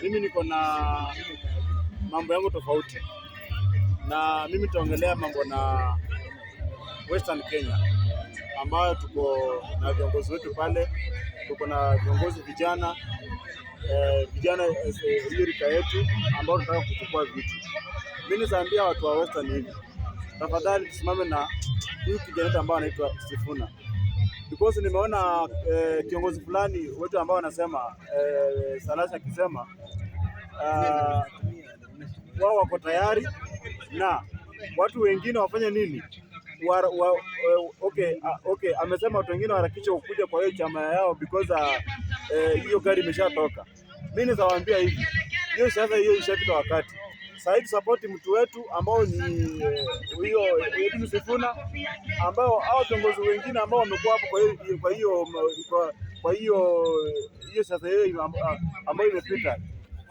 Mimi niko na mambo yangu tofauti, na mimi nitaongelea mambo na Western Kenya ambayo tuko na viongozi wetu pale. Tuko na viongozi vijana hiyo rika yetu ambao tunataka kuchukua vitu. Mimi nisaambia watu wa Western hivi, tafadhali tusimame na huyu kijana ambaye anaitwa Sifuna, because nimeona kiongozi fulani wetu ambao anasema Salasha akisema wao wako tayari na watu wengine wafanye nini. Okay, amesema watu wengine waharakisha ukuja kwa hiyo chama yao because hiyo gari imeshatoka. Mimi nitawaambia hivi, hiyo sasa hiyo ishapita wakati. Sasa support mtu wetu ambao ni huyo Sifuna, ambao hao viongozi wengine ambao wamekuwa hapo kwa hiyo sasa hiyo ambayo imepita,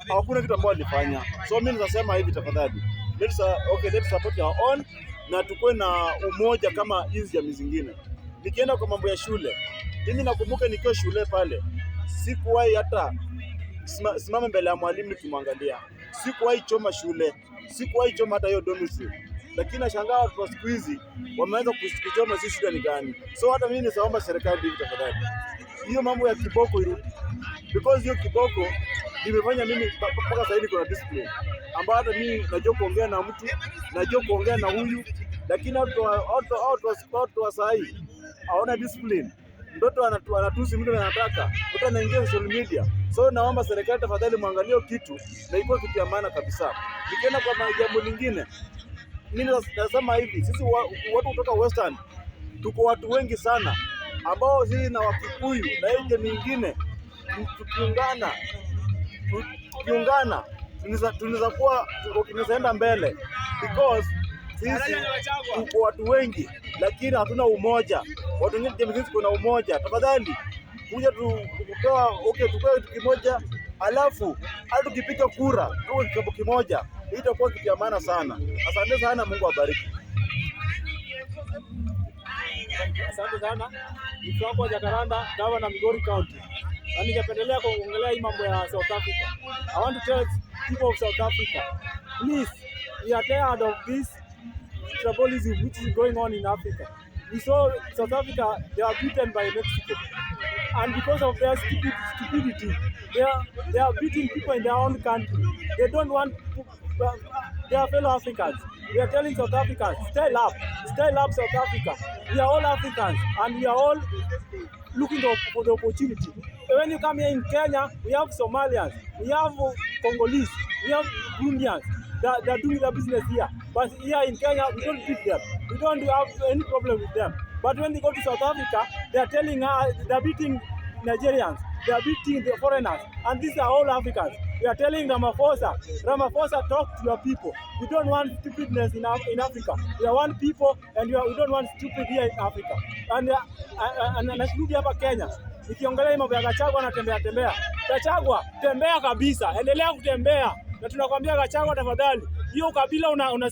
hakuna kitu ambao walifanya. So mimi nitasema hivi, tafadhali let's support our own na tukue na umoja kama hizi jamii zingine. Nikienda kwa mambo ya shule, mimi nakumbuka nikiwa shule pale, sikuwahi hata simama mbele ya mwalimu nikimwangalia, sikuwahi choma shule, sikuwahi choma hata hiyo dormitory. Lakini nashangaa watu siku hizi wameanza kuchoma. Si shida ni gani? So hata mimi nisaomba serikali hivi, tafadhali hiyo mambo ya kiboko irudi, because hiyo kiboko nimefanya mimi mpaka sasa hivi kuna discipline ambao hata mimi najua kuongea na mtu, najua kuongea na huyu, lakini watu wa saa hii hawana discipline. Mtoto anatusi mtu anataka, mtu anaingia social media. So naomba serikali tafadhali muangalie kitu na ikuwa kitu ya maana kabisa. Nikienda kwa jambo lingine, mimi nasema hivi, sisi watu kutoka Western tuko watu wengi sana ambao sisi na Wakikuyu na nje mingine tukiungana tunaweza kuwa tunaenda mbele, because sisi tuko watu wengi lakini hatuna umoja. Watu wengine jamii kuna umoja. Tafadhali kuja tukoa tukoe kitu kimoja, alafu hata tukipiga kura tuwe kitu kimoja, itakuwa kitu ya maana sana. Asante sana, Mungu awabariki. Asante sana. Mtwako Jacaranda, Dawa na Migori County. Na ningependelea kuongelea hii mambo ya South Africa. I want to tell people of South Africa, please, we are tired of this tribalism which is going on in Africa. We saw South Africa, they are beaten by Mexico, and because of their stupidity, they are beating people in their own country. They don't want their fellow Africans. We are telling South Africans, stay up South Africa. We are all Africans and we are all looking for the opportunity. When you come here in Kenya, we have Somalians, we have Congolese, we have Burundians. They are doing their business here. But here in Kenya, we don't beat them. We don't have any problem with them. But when they go to South Africa, they are telling us they are beating Nigerians, they are beating the foreigners, and these are all Africans. We are telling Ramaphosa, talk to your people. We don't want stupidness in Africa. We are one people, and we don't want stupid here in Africa. And nashuhudia hapa Kenya, nikiongelea mambo ya Gachagua anatembea. Gachagua, tembea kabisa, endelea kutembea. Na tunakwambia Gachagua, tafadhali, hiyo kabila una